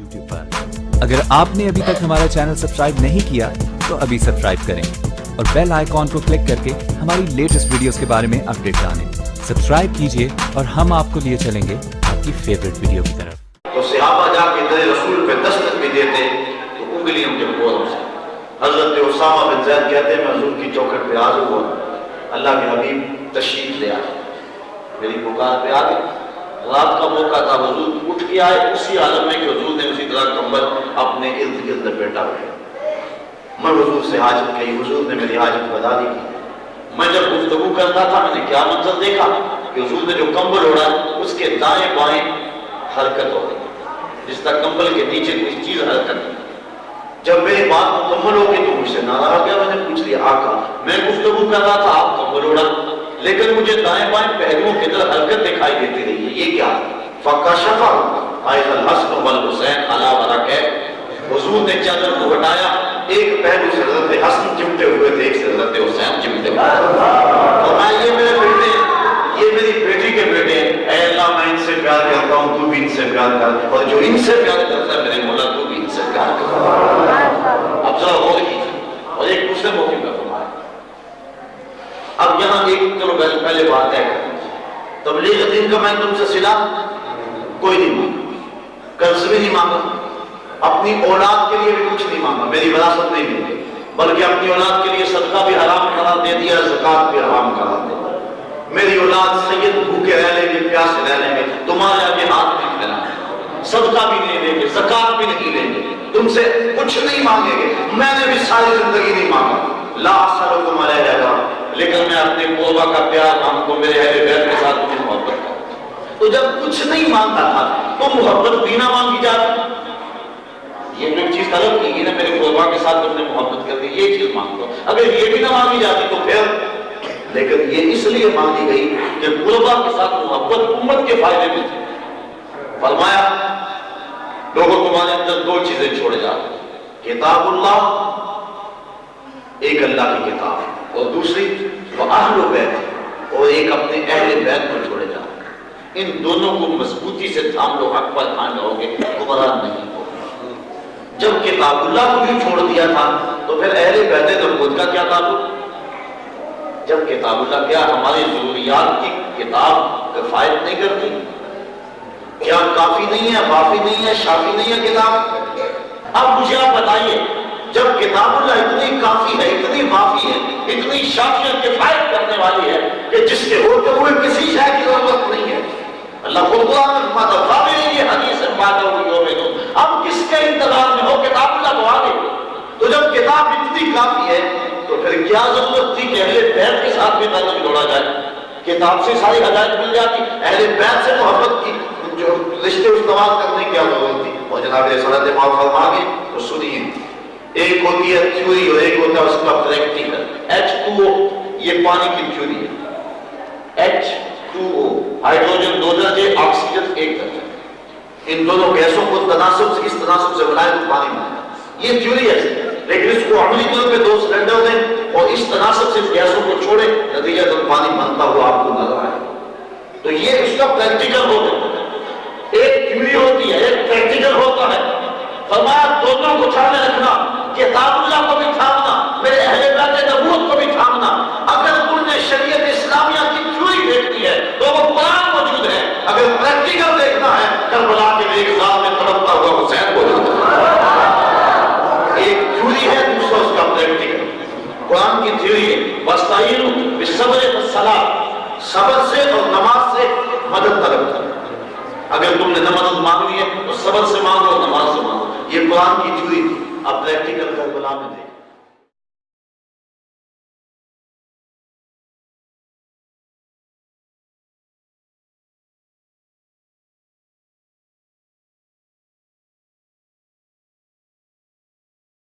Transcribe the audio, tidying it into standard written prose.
YouTube پر۔ اگر آپ نے ابھی تک ہمارا چینل سبسکرائب نہیں کیا تو ابھی سبسکرائب کریں اور بیل آئیکن کو کلک کر کے ہماری لیٹسٹ ویڈیوز کے بارے میں اپڈیٹ جانیں۔ سبسکرائب کیجئے اور ہم آپ کو لیے چلیں گے آپ کی فیوریٹ ویڈیو کی طرف۔ تو صحابہ جا کے در رسول پہ دستک بھی دیتے تو انگلیوں کے بولوں سے حضرت اسامہ بن زید کہتے ہیں میں حضور کی چوکھٹ پہ حاضر ہوا، اللہ کے حبیب تشریف لے آئے، میری پکار پہ آ گئے۔ رات کا موقع تھا، حضور اٹھ کے آئے اسی عالم میں کہ حضور نے اسی طرح کمبل اپنے ارد گرد لپیٹا ہوا۔ میں حضور سے حاجت کہی، حضور نے میری حاجت بتا دی کی۔ میں جب گفتگو کرتا تھا میں نے کیا منظر دیکھا کہ حضور نے جو کمبل اوڑھا اس کے دائیں بائیں حرکت ہو رہی، جس طرح کمبل کے نیچے کوئی چیز حرکت ہے۔ جب میری بات مکمل ہو گئی تو مجھ سے ناراض ہو گیا، میں نے پوچھ لیا آقا میں گفتگو کر رہا تھا آپ کمبل اوڑھا لیکن مجھے دائیں بائیں پہلوؤں کی طرف حرکت دکھائی دیتی رہی ہے، یہ کیا ہے؟ فَكَشَفَ عَنِ الْحَسْنُ وَالْحُسَيْنُ عَلَىٰ وَرَكَعَتَيْنِ، حضور نے چادر کو ہٹایا، ایک پہلو سے حضرت حسن چمٹے ہوئے تھے، ایک سے حضرت حسین چمٹے ہوئے تھے۔ اور میں یہ میرے بیٹے یہ میری بیٹی کے بیٹے ہیں، اے اللہ میں ان سے پیار کرتا ہوں تو بھی ان سے پیار کر، اور جو ان سے پیار کرتا ہے میرے مولا تو بھی ان سے پیار کر۔ اب ذرا غور کیجیے اور ایک دوسرے موقع پر فرمایا۔ اب یہاں ایک چلو پہلے بات ہے تبلیغ دین کا میں تم سے صلہ کوئی نہیں مانگا، قرض بھی نہیں مانگا، اپنی اولاد کے لیے بھی کچھ نہیں مانگا، میری وراثت نہیں ملی، بلکہ اپنی اولاد کے لیے صدقہ بھی حرام قرار دے دیا، زکوٰۃ بھی حرام قرار دے دیا۔ میری اولاد سید بھوکے رہ لیں گے، پیاسے رہ لیں گے، تمہارے آگے ہاتھ نہیں پھیلانا، صدقہ بھی نہیں لیں گے، زکوٰۃ بھی نہیں لیں گے، تم سے کچھ نہیں مانگیں گے، میں نے بھی ساری زندگی نہیں مانگا، لا اسألکم علیہ اجرا، لیکن میں اپنے قربا کا پیار مانگتا ہوں، میرے اہل بیت کے ساتھ مجھے محبت کرتا ہوں۔ تو جب کچھ نہیں مانگتا تھا تو محبت بھی نہ مانگی جاتی، یہ جو چیز طلب کی گئی نا میرے قربا کے ساتھ تم نے محبت کر دی، یہ چیز مانگ لو، اگر یہ بھی نہ مانگی جاتی تو پھر، لیکن یہ اس لیے مانگی گئی کہ قربا کے ساتھ محبت امت کے فائدے میں تھی۔ فرمایا لوگوں تمہارے اندر دو چیزیں چھوڑے جاتے ہیں، کتاب اللہ، ایک اللہ کی کتاب، اور دوسری اہل بیت، اور ایک اپنے اہل بیت کو چھوڑے جاتے ہیں۔ ان دونوں کو مضبوطی سے تھام لو، حق پر تھام لو گے گمراہ نہیں ہو۔ جب کتاب اللہ کو بھی چھوڑ دیا تھا تو پھر اہل بیت نبوت کا کیا تعلق؟ جب کتاب اللہ کیا ہماری ضروریات کی کتاب کفایت نہیں کرتی؟ کیا کافی نہیں ہے، وافی نہیں ہے، شافی نہیں ہے کتاب؟ اب مجھے آپ بتائیے جب کتاب اللہ اتنی کافی ہے، اتنی وافی ہے، اتنی شافی اور کفایت کرنے والی ہے کہ جس کے ہوتے ہوئے کسی شے کی ضرورت نہیں ہے، اللہ خود قرآن میں فرماتا ہے قابل یہ حدیث بات ہوئی تو اب کس کے انتظار میں ہو؟ کتاب اللہ کو آگے۔ تو جب کتاب اتنی کافی ہے تو پھر کیا ضرورت تھی کہ اہل بیت کے ساتھ بھی تعلق جوڑا جائے؟ کتاب سے ساری ہدایت مل جاتی، اہل بیت سے محبت کی جو رشتے استوار کرنے کی کیا ضرورت تھی؟ اور جناب صلی اللہ فرما گے تو سنیے، ایک ہوتی ہے تھیوری اور ایک ہوتا ہے اس کا پریکٹیکل۔ H2O یہ پانی کی تھیوری ہے، H2O ہائیڈروجن 2 درجے، آکسیجن 1 درجہ، ان دونوں گیسوں کو تناسب سے، اس تناسب سے بنائے تو پانی بنتا ہے، یہ تھیوری ہے، لیکن اس کو عملی طور پہ 2 سلنڈر دیں اور اس تناسب سے گیسوں کو چھوڑے، نتیجہ تو پانی بنتا ہوا آپ کو نظر آئے۔ تو یہ اس کا پریکٹیکل ہوتا ہے، ایک تھیوری ہوتی ہے ایک پریکٹیکل ہوتا ہے۔ فرمایا دونوں کو سامنے رکھنا، کتاب اللہ کو بھی تھامنا، میرے اہل بیت نبوت کو بھی تھامنا۔ اگر تم نے شریعت اسلامیہ کی تھیوری دیکھتی ہے تو وہ قرآن موجود ہے، اگر پریکٹیکل دیکھنا ہے کربلا کے ایک سال میں تڑپتا ہوا حسین موجود ہے۔ ایک تھیوری ہے، دوسرا اس کا پریکٹیکل۔ قرآن کی تھیوری ہے وَاسْتَعِینُوا بِالصَّبْرِ وَالصَّلَاةِ، صبر سے اور نماز سے مدد طلب کرو۔ اگر تم نے مدد مانگنی ہے تو صبر سے مانگو، نماز سے مانگو، یہ قرآن کی تھیوری تھی۔ اب پریکٹیکل کربلا میں